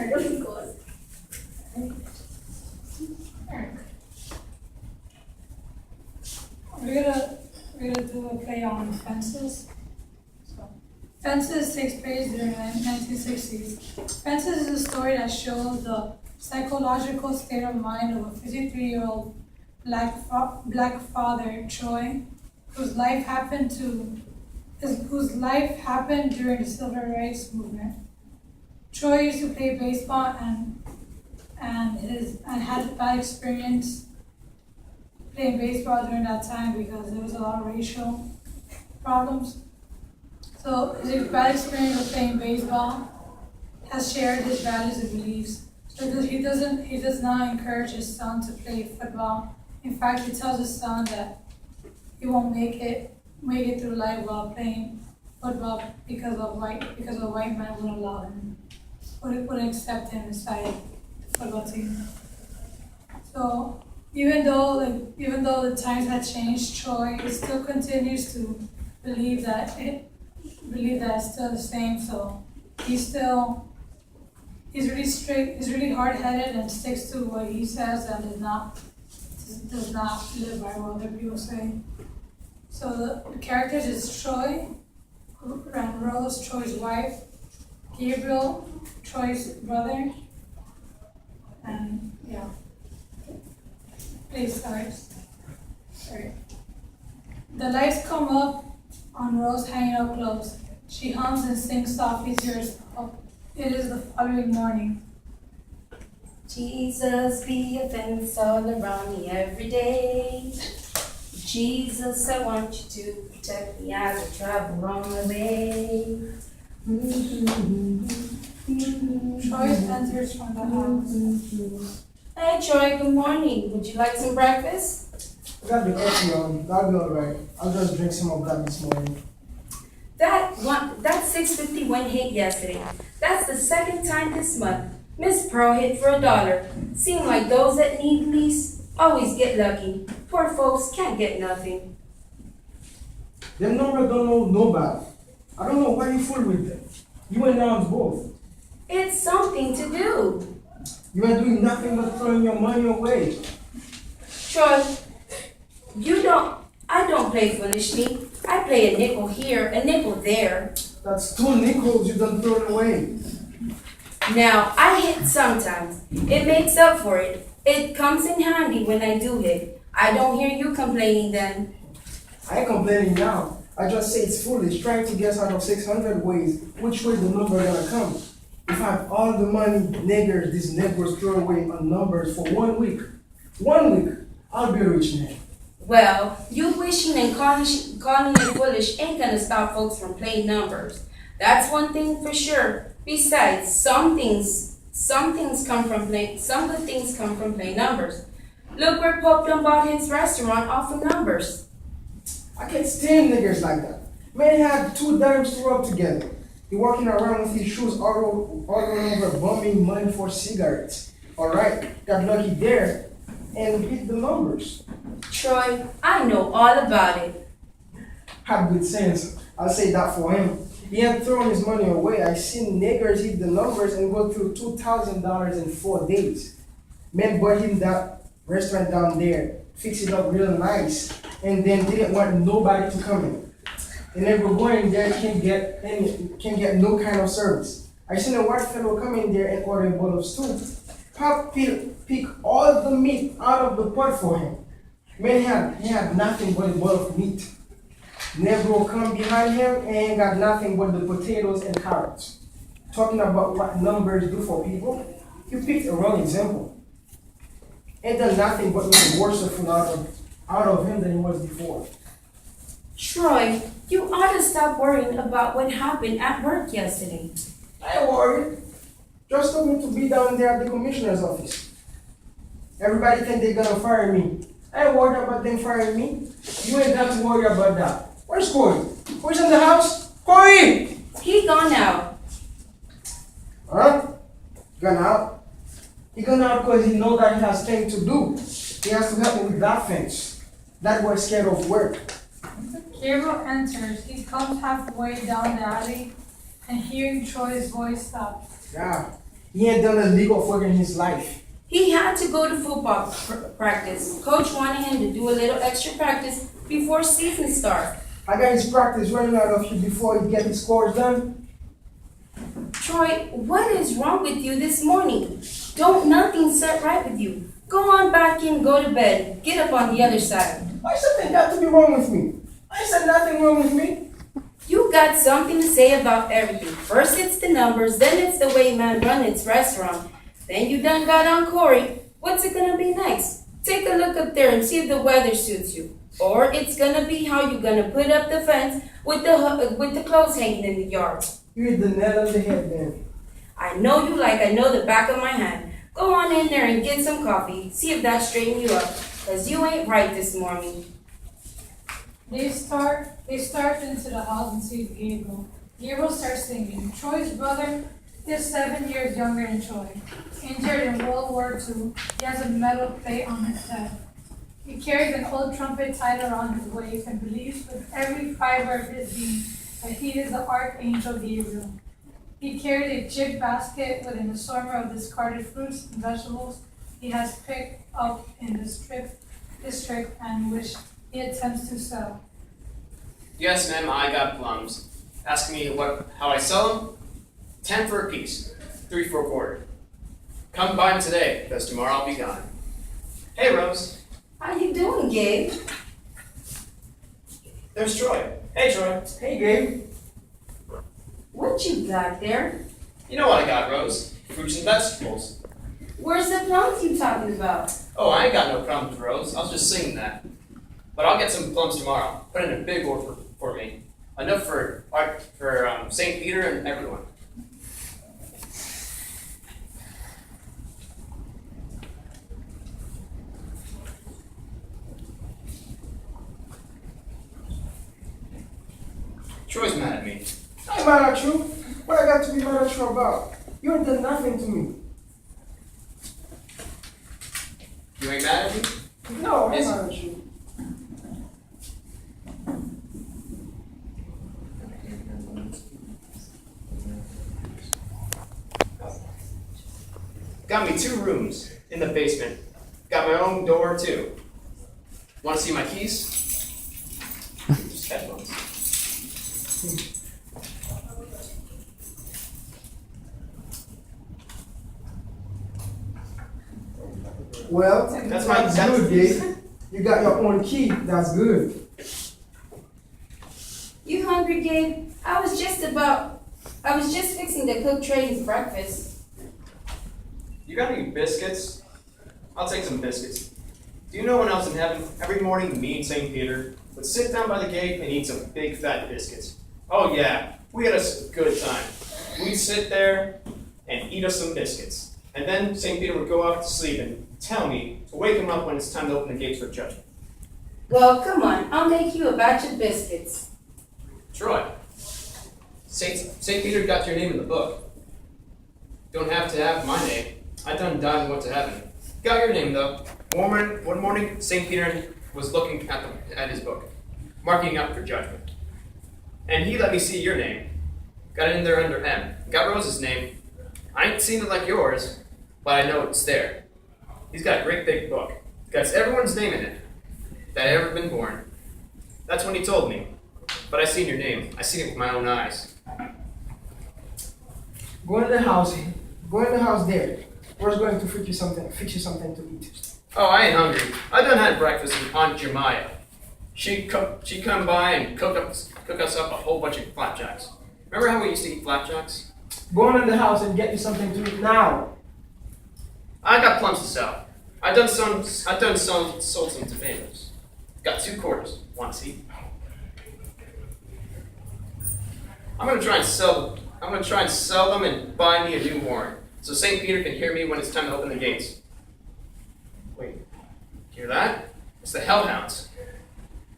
We're gonna do a play on Fences. So, Fences takes place during the 1960s. Fences is a story that shows the psychological state of mind of a 53-year-old black father, Troy, whose life happened during the civil rights movement. Troy used to play baseball and had a bad experience playing baseball during that time because there was a lot of racial problems. So his bad experience of playing baseball has shared his values and beliefs. So he does not encourage his son to play football. In fact, he tells his son that he won't make it through life while playing football because a white man wouldn't allow him, wouldn't accept him inside the football team. So even though the times had changed, Troy still continues to believe that it's still the same. So he's really strict, he's really hard-headed and sticks to what he says and does not live by what other people say. So the characters is Troy and Rose, Troy's wife, Gabriel, Troy's brother, and yeah. Please start. Sorry. The lights come up on Rose hanging out close. She hums and sings softly to herself. It is the following morning. Jesus, be a fence all around me every day. Jesus, I want you to protect me as I travel on the way. Troy enters from the house. Hey Troy, good morning. Would you like some breakfast? I got the coffee on. That'll be alright. I'll just drink some of that this morning. That 650 went hit yesterday. That's the second time this month. Miss Pearl hit for $1. Seem like those that need least always get lucky. Poor folks can't get nothing. Them numbers don't know nobody. I don't know why you fool with them. You and Lance both. It's something to do. You are doing nothing but throwing your money away. Troy, I don't play foolishly. I play a nickel here, a nickel there. That's 2 nickels you done thrown away. Now, I hit sometimes. It makes up for it. It comes in handy when I do hit. I don't hear you complaining then. I ain't complaining now. I just say it's foolish trying to guess out of 600 ways which way the number gonna come. If I have all the money these niggers throw away on numbers for 1 week, I'll be a rich man. Well, you wishing and calling it foolish ain't gonna stop folks from playing numbers. That's one thing for sure. Besides, some good things come from playing numbers. Look where Pope done bought his restaurant off of numbers. I can't stand niggers like that. Man had 2 dimes to rub together. He walking around with his shoes all over bumming money for cigarettes. Alright, got lucky there and hit the numbers. Troy, I know all about it. Had good sense. I'll say that for him. He had thrown his money away. I seen niggers hit the numbers and go through $2,000 in 4 days. Man bought him that restaurant down there, fix it up real nice, and then didn't want nobody to come in. And then we're going there, can't get no kind of service. I seen a white fellow come in there and order a bowl of stew. Pop pick all the meat out of the pot for him. Man he had nothing but a bowl of meat. Negro come behind him and ain't got nothing but the potatoes and carrots. Talking about what numbers do for people, you picked a wrong example. Ain't done nothing but make worse out of him than he was before. Troy, you ought to stop worrying about what happened at work yesterday. I ain't worried. Just told me to be down there at the commissioner's office. Everybody think they're gonna fire me. I ain't worried about them firing me. You ain't got to worry about that. Where's Corey? Who's in the house? Corey! He gone out. Huh? Gone out? He gone out because he knows that he has things to do. He has to help me with that fence. That boy's scared of work. Gabriel enters. He comes halfway down the alley and hearing Troy's voice stops. Yeah. He ain't done a lick of work in his life. He had to go to football practice. Coach wanted him to do a little extra practice before season start. I got his practice running out of you before he get his scores done. Troy, what is wrong with you this morning? Don't nothing set right with you. Go on back in, go to bed. Get up on the other side. Why something got to be wrong with me? I said nothing wrong with me. You got something to say about everything. First it's the numbers, then it's the way man run its restaurant. Then you done got on Corey. What's it gonna be next? Take a look up there and see if the weather suits you. Or it's gonna be how you gonna put up the fence with the clothes hanging in the yard. You hit the nail on the head, man. I know you like I know the back of my hand. Go on in there and get some coffee. See if that straighten you up. Cause you ain't right this morning. They start into the house and see Gabriel. Gabriel starts thinking, Troy's brother is 7 years younger than Troy. Injured in World War II, he has a metal plate on his head. He carries an old trumpet tied around his waist and believes with every fiber of his being that he is the Archangel Gabriel. He carries a chip basket with an assortment of discarded fruits and vegetables he has picked up in this district and which he attempts to sell. Yes, ma'am, I got plums. Ask me how I sell them? 10 for a piece, 3 for a quarter. Come buy them today, because tomorrow I'll be gone. Hey, Rose. How you doing, Gabe? There's Troy. Hey, Troy. Hey, Gabe. What you got there? You know what I got, Rose? Fruits and vegetables. Where's the plums you talking about? Oh, I ain't got no problems, Rose. I was just singing that. But I'll get some plums tomorrow. Put in a big order for me. Enough for St. Peter and everyone. Troy's mad at me. I ain't mad at you. What I got to be mad at you about? You ain't done nothing to me. You ain't mad at me? No, I ain't Yes. mad at you. Got me 2 rooms in the basement. Got my own door too. Want to see my keys? Just headphones. Well, That's that's my- good, Gabe. You got your own key. That's good. You hungry, Gabe? I was just fixing to cook Trey's breakfast. You got any biscuits? I'll take some biscuits. Do you know when I was in heaven, every morning me and St. Peter would sit down by the gate and eat some big fat biscuits? Oh yeah, we had a good time. We'd sit there and eat us some biscuits. And then St. Peter would go off to sleep and tell me to wake him up when it's time to open the gates for judgment. Well, come on, I'll make you a batch of biscuits. Troy, St. Peter got your name in the book. Don't have to have my name. I done died and went to heaven. Got your name though. One morning, St. Peter was looking at his book, marking up for judgment. And he let me see your name. Got it in there under M. Got Rose's name. I ain't seen it like yours, but I know it's there. He's got a great big book. Got everyone's name in it that ever been born. That's when he told me. But I seen your name. I seen it with my own eyes. Go in the house. Go in the house there. We're going to fix you something to eat. Oh, I ain't hungry. I done had breakfast with Aunt Jemiah. She come by and cook us up a whole bunch of flapjacks. Remember how we used to eat flapjacks? Go on in the house and get you something to eat now. I got plums to sell. I done sold some tomatoes. Got 2 quarters. Want to see? I'm gonna try and sell them and buy me a new horn, so St. Peter can hear me when it's time to open the gates. Wait, hear that? It's the hellhounds.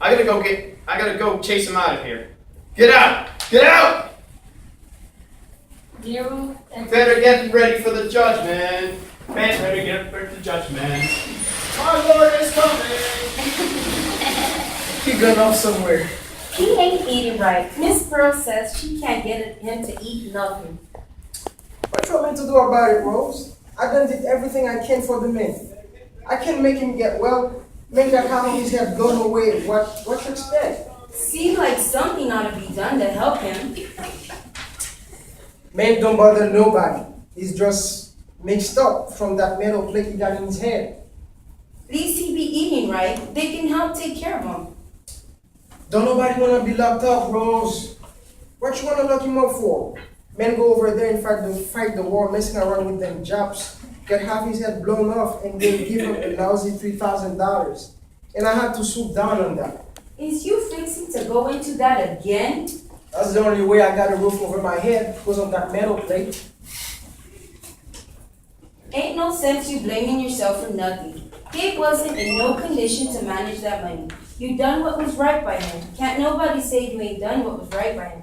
I gotta go chase them out of here. Get out! Get out! Gabriel Better get ready for the judgment. Better get ready for the judgment. Our Lord is coming. He gone off somewhere. He ain't eating right. Miss Pearl says she can't get him to eat nothing. What's your nothing to do about it, Rose. I done did everything I can for the man. I can make him get well, make that half of his head blown away. What you expect? Seems like something ought to be done to help him. Man don't bother nobody. He's just mixed up from that metal plate he got in his head. At least he be eating right. They can help take care of him. Don't nobody wanna be locked up, Rose. What you wanna lock him up for? Men go over there and fight the war, messing around with them jobs, get half his head blown off, and then give him a lousy $3,000. And I had to swoop down on that. Is you fixing to go into that again? That's the only way I got a roof over my head, because of that metal plate. Ain't no sense you blaming yourself for nothing. Gabe wasn't in no condition to manage that money. You done what was right by him. Can't nobody say you ain't done what was right by him.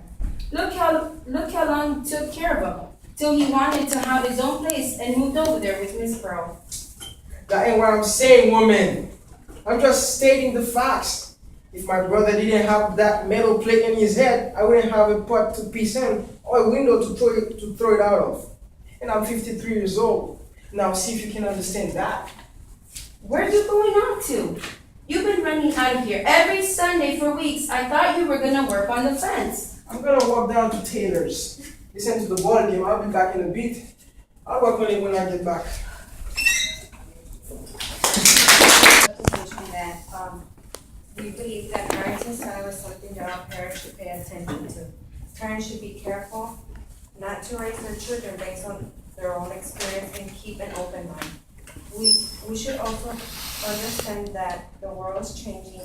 Look how long you took care of him, till he wanted to have his own place and moved over there with Miss Pearl. That ain't what I'm saying, woman. I'm just stating the facts. If my brother didn't have that metal plate in his head, I wouldn't have a pot to piss in or a window to throw it out of. And I'm 53 years old. Now see if you can understand that. Where are you going on to? You've been running out of here every Sunday for weeks. I thought you were gonna work on the fence. I'm gonna walk down to Taylor's. Listen to the ball game. I'll be back in a bit. I'll work on it when I get back. Position that, we believe that parenting style is something that all parents should pay attention to. Parents should be careful not to raise their children based on their own experience and keep an open mind. We should also understand that the world is changing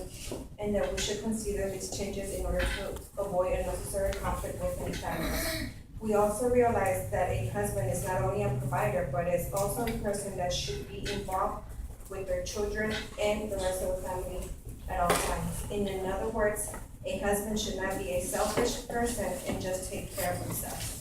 and that we should consider these changes in order to avoid unnecessary conflict within families. We also realize that a husband is not only a provider, but is also a person that should be involved with their children and the rest of the family at all times. In other words, a husband should not be a selfish person and just take care of himself.